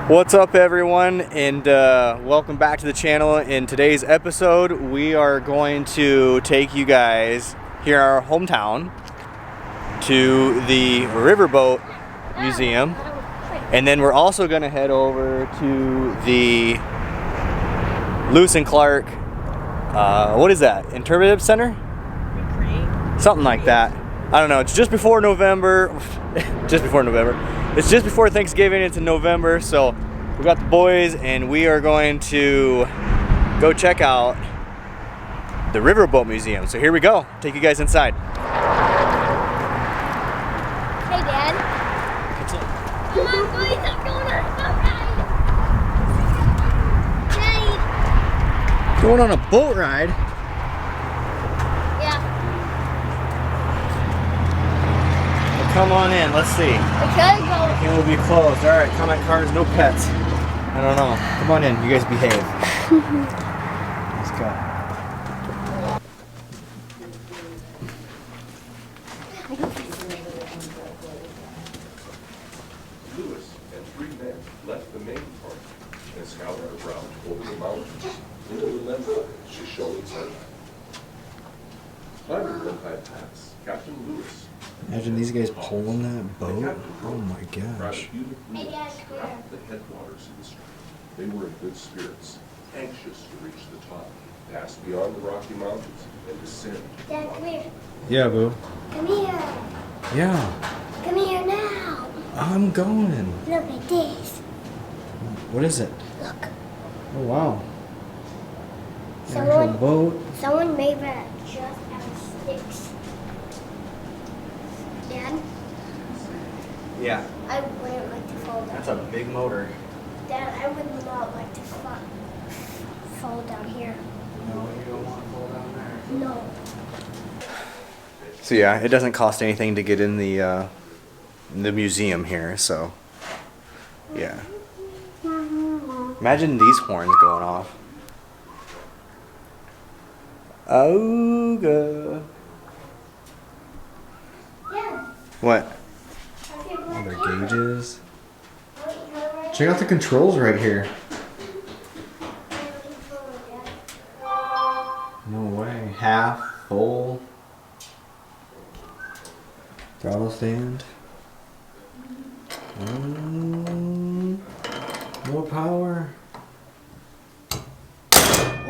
What's up, everyone, and welcome back to the channel. In today's episode, we are going to take you guys here in our hometown to the Riverboat Museum, and then we're also going to head over to the Lewis and Clark, what is that, Interpretive Center? Something like that. I don't know, it's just before November, It's just before Thanksgiving, it's in November, so we got the boys and we are going to go check out the Riverboat Museum. So here we go, take you guys inside. Hey, Dad. What's up? Come on, boys, I'm going on a boat ride. Daddy. Going on a boat ride? Yeah. Well, come on in, let's see. We could go. It will be closed. All right, comment cars, no pets. I don't know. Come on in, you guys behave. Let's go. Lewis and three men left the main park and scouted a route over the mountains into the lens Shoshone Sunlight. Climbing the high pass, Captain Lewis Imagine these guys pulling that boat. Oh my brought gosh. a beautiful Hey, Dad, come here. the headwaters of the stream. They were in good spirits, anxious to reach the top, pass beyond the Rocky Mountains, and descend. Dad, come here. Yeah, boo. Come here. Yeah, Come here now. I'm going. Look at this. What is it? Look. Oh wow. Actual Someone, boat. someone made that just out of sticks. Dad, Yeah, I wouldn't like to fall down. that's a big motor. Dad, I would not like to fall down here. No, you don't want to fall down there. No. So yeah, it doesn't cost anything to get in the museum here, so yeah. Imagine these horns going off. Ooga. Yeah. What? Okay, Oh, their gauges. Check out the controls right here. No way. Half, full. Throttle stand. More power.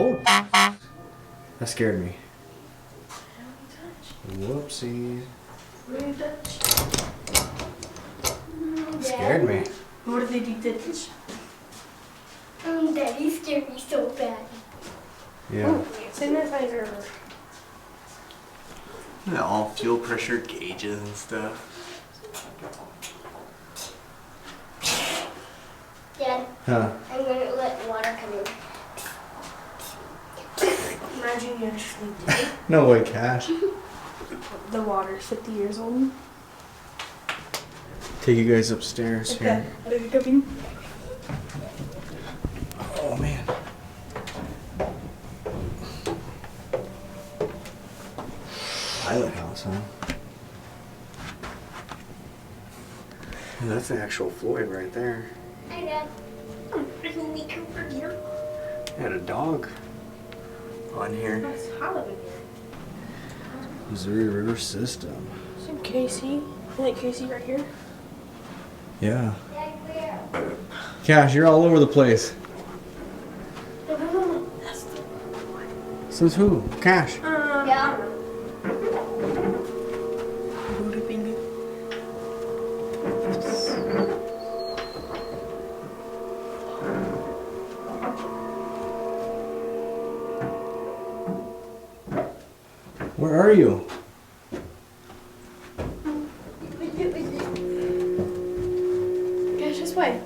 Oh! That scared me. Whoopsies. Scared me. What did they do to this? Daddy scared me so bad. Yeah. Sanitizer. Yeah, all fuel pressure gauges and stuff. Dad, Huh. I'm going to let water come in. Imagine you actually did. No way, Cash. The water's 50 years old. Take you guys upstairs here. Okay. Oh man. Pilot house, huh? Yeah, that's the actual Floyd right there. Hi, Dad. Can we come from here? Had a dog on here. That's hot in here. Missouri River System. Some Casey. Isn't it Casey right here? Yeah. Dad, where? Cash, you're all over the place. No. That's the one. So's who? Cash. Yeah. Booty baby. Where are you? Gosh, this way.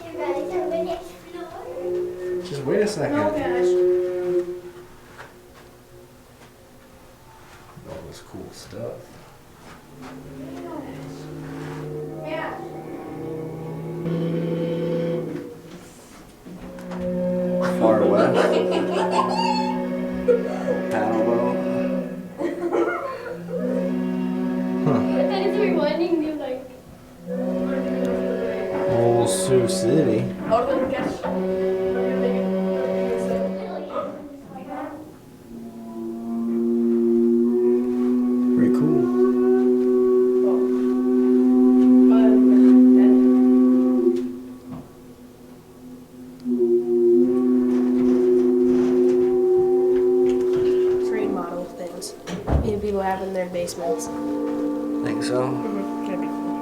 You guys are the next floor. Just wait a second. No, gosh. All this cool stuff. Yeah. Far west. Paddle boat. Huh. That is reminding me like. Old Sioux City. How do we catch? Pretty cool. Free model things. People have in their basements. Think so? That'd be cool.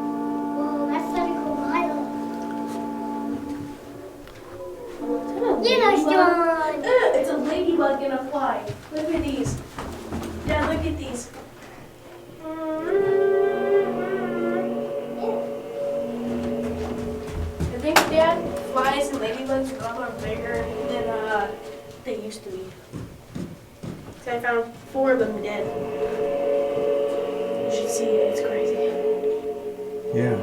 Whoa, that's such a cool model. You know, Sean. It's a ladybug and a fly. Look at these. Yeah, look at these. I think, Dad, flies and ladybugs are a lot bigger than they used to be. So I found 4 of them dead. You should see it. It's crazy. Yeah.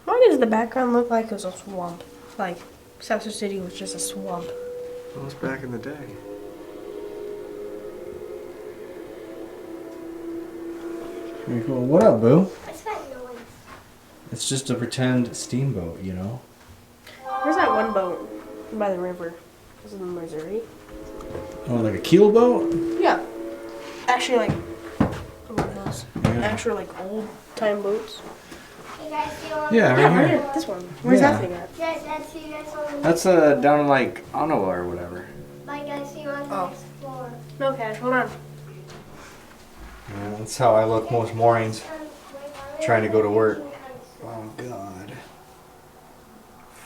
Why does the background look like it was a swamp? Like South City was just a swamp. That was back in the day. Pretty cool. What up, Boo? What's that noise? It's just a pretend steamboat, you know? Where's that one boat by the river? Is it in Missouri? Oh, like a keel boat? Yeah. Actually, like one of those Yeah. actual like old time boats. You guys see one? Yeah, Yeah, right right here. here. This one. Where's Yeah. that thing at? Guys, I see you guys on the That's down in like Ottawa or whatever. Like I see you on the Oh. next floor. No, Cash. Hold on. Yeah, that's how I look most mornings. Trying to go to work. Oh God.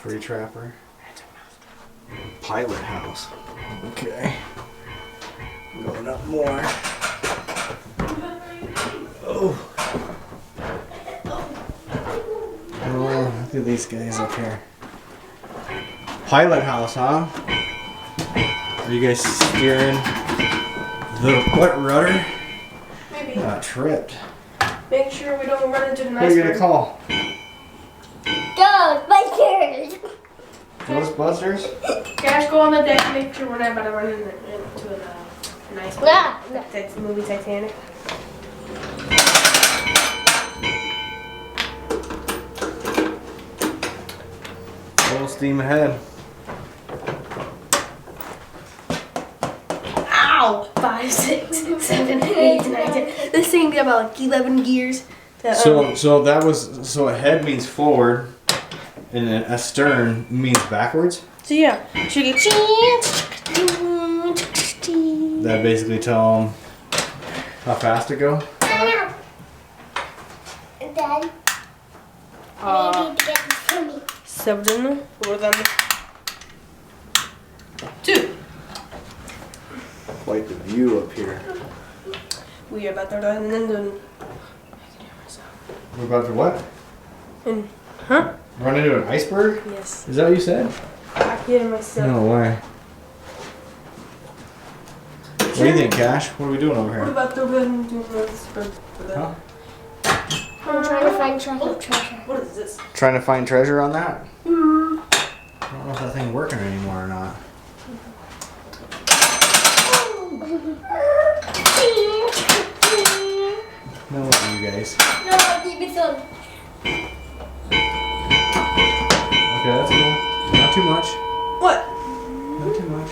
Free trapper. Pilot house. Okay. Going up more. Oh. Oh, look at these guys up here. Pilot house, huh? Are you guys steering the what rudder? Maybe. Got tripped. Make sure we don't run into the Who are you gonna iceberg. call? Ghostbusters! Ghostbusters? Cash, go on the deck and make sure we're not about to run into an iceberg. Yeah. That's the movie Titanic. Full steam ahead. Ow! 5, 6, 7, 8, 9, 10. This thing got about like 11 gears. To, So ahead means forward, and then astern means backwards. so yeah, should get That basically tell them how fast to go. And then, you need to get this for me. 7, 4, then 2. Quite the view up here. We are about to run into. We're about to what? And, huh? Run into an iceberg? Yes. Is that what you said? I hit myself. No way. What do you think, Cash? What are we doing over What here? about the run into the iceberg? Huh? I'm trying to find treasure. What is this? Trying to find treasure on that? I don't know if that thing's working anymore or not. No, you guys. No, keep it on. Okay, that's cool. Not too much. What? Not too much.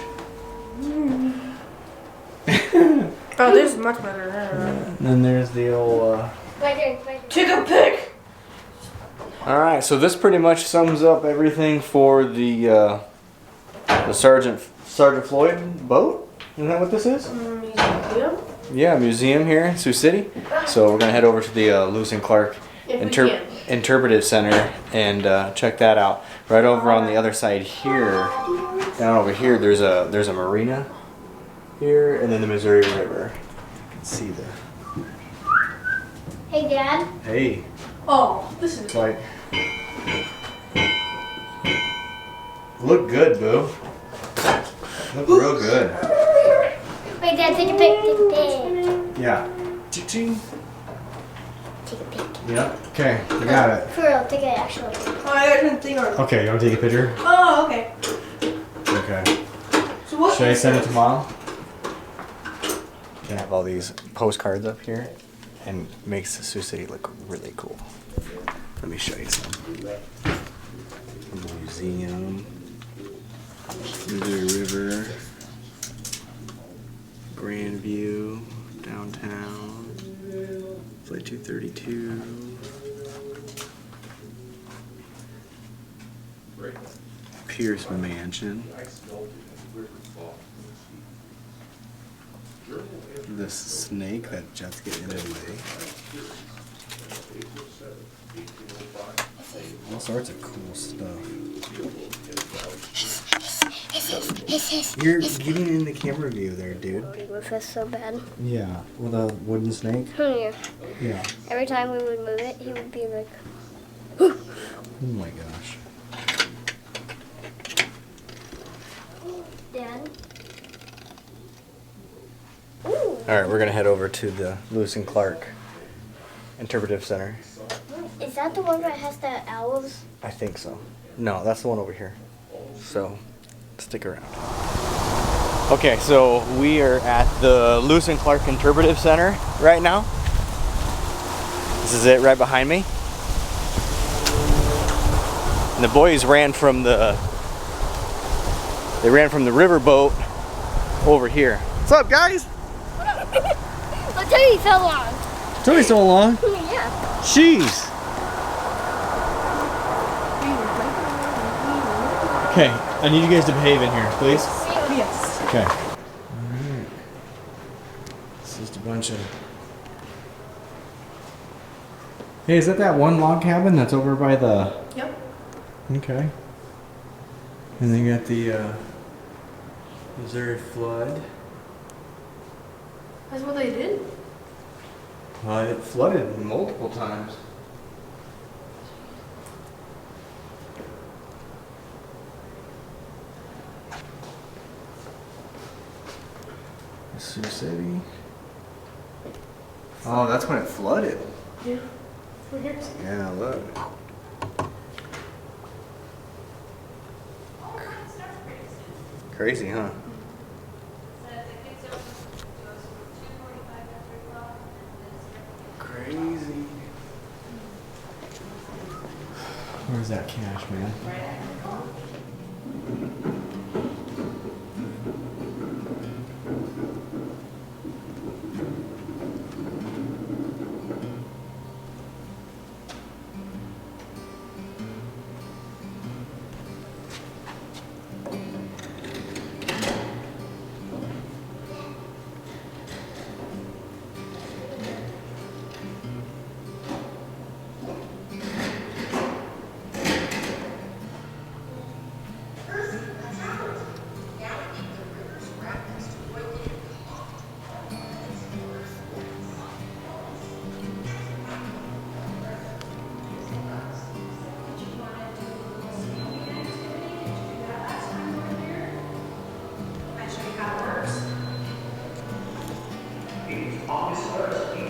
Oh, this is much better. And then there's the old. Right there, right there. Take a pic! All right, so this pretty much sums up everything for the Sergeant Floyd boat. Isn't that what this is? Museum? Yeah, museum here in Sioux City. So we're gonna head over to the Lewis and Clark If we can. Interpretive Center and check that out. Right over on the other side here, down over here, there's a marina here, and then the Missouri River. You can see the. Hey, Dad. Hey, Oh, this is. it's like. Look good, boo. Look real good. Wait, Dad, take a pic. Take a pic. Yeah. Ching. Take a pic. Yeah. Okay, I got it. For real, take it actually. Oh, I didn't think of it. Okay, you want to take a picture? Oh, okay. Okay. So what? Should I send it to Mom? I have all these postcards up here. and makes Sioux City look really cool. Let me show you some. A museum, Missouri River, Grandview, downtown, Flight 232, Pierce Mansion, this snake that Jet's getting in his way. All sorts of cool stuff. You're getting in the camera view there, dude. Move us so bad. Yeah, with a wooden snake. Yeah. Yeah. Every time we would move it, he would be like, Oh my gosh. Dad. All right, we're gonna head over to the Lewis and Clark Interpretive Center. Is that the one that has the owls? I think so. No, that's the one over here. So, stick around. Okay, so we are at the Lewis and Clark Interpretive Center right now. This is it right behind me. And the boys ran from the riverboat over here. What's up, guys? I'll tell you, he fell on. Took me so long. Yeah. Jeez. Okay, I need you guys to behave in here, please. Yes. Okay. Alright. It's just a bunch of... Hey, is that one log cabin that's over by the... Yep. Okay. And then you got the Missouri flood. That's what they did? It flooded multiple times. Sioux City. Oh, that's when it flooded. Yeah. We're here. Yeah, look. Crazy, huh? Crazy. Where's that cash, man?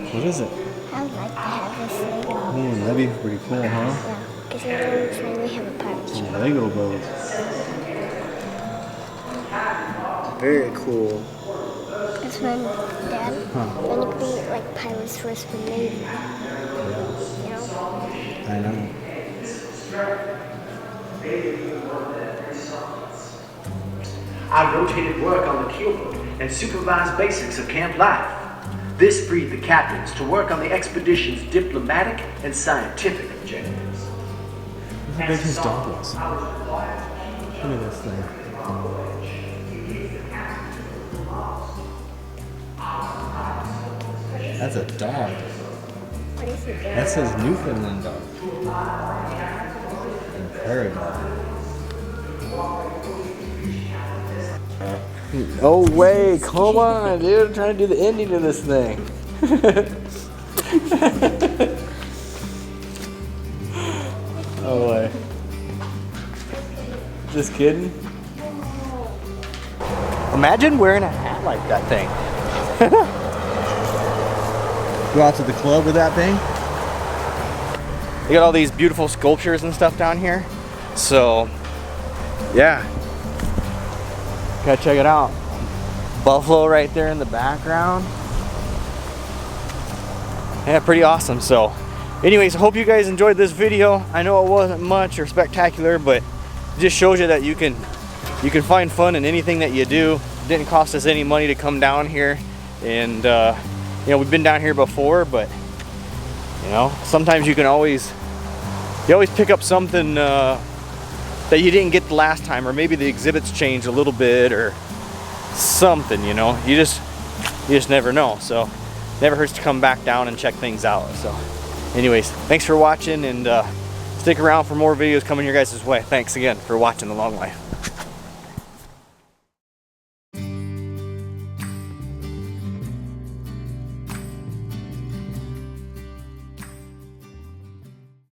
What is it? I would like to have this thing. Oh, that'd be pretty cool, huh? Yeah, because we don't finally have a pirate ship. A Lego boat. Very cool. That's when, Dad, when it could be like pirates first when Navy. You know? I know. I rotated work on the keelboat and supervised basics of camp life. This freed the captains to work on the expedition's diplomatic and scientific objectives. Look how big his dog was. Look at this thing. That's a dog. What is it, Dad? That says Newfoundland dog. And prairie dog. No way, come on, dude. I'm trying to do the ending of this thing. Oh way. Just kidding? Imagine wearing a hat like that thing. Go out to the club with that thing. They got all these beautiful sculptures and stuff down here. So, yeah. Gotta check it out. Buffalo right there in the background. Yeah, pretty awesome. So anyways, I hope you guys enjoyed this video. I know it wasn't much or spectacular, but it just shows you that you can find fun in anything that you do. It didn't cost us any money to come down here, and you know, we've been down here before, but you know, sometimes you always pick up something that you didn't get the last time, or maybe the exhibits change a little bit or something, you know. You just never know. So never hurts to come back down and check things out. So anyways, thanks for watching, and stick around for more videos coming your guys' way. Thanks again for watching The Long Life.